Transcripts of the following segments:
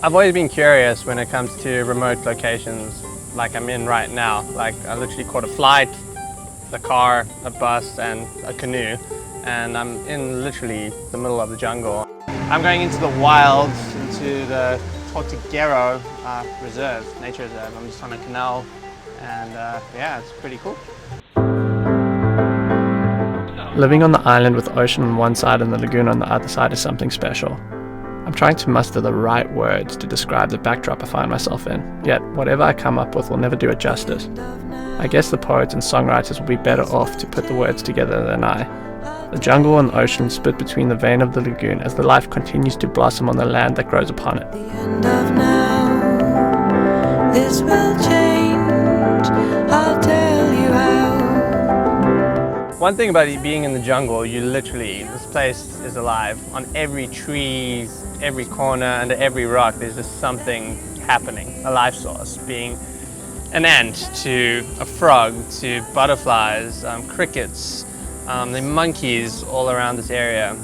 I've always been curious when it comes to remote locations like I'm in right now. Like I literally caught a flight, a car, a bus and a canoe, and I'm in literally the middle of the jungle. I'm going into the wilds, into the Tortuguero nature reserve. I'm just on a canal and yeah, it's pretty cool. Living on the island with the ocean on one side and the lagoon on the other side is something special. I'm trying to muster the right words to describe the backdrop I find myself in, yet whatever I come up with will never do it justice. I guess the poets and songwriters will be better off to put the words together than I. The jungle and the ocean split between the vein of the lagoon as the life continues to blossom on the land that grows upon it. The end of now, this will change, I'll tell you how. One thing about being in the jungle, this place is alive. On every tree, every corner, under every rock, there's just something happening, a life source, being an ant to a frog to butterflies, crickets, the monkeys all around this area.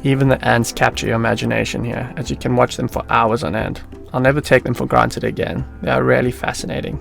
Even the ants capture your imagination here, as you can watch them for hours on end. I'll never take them for granted again. They are really fascinating.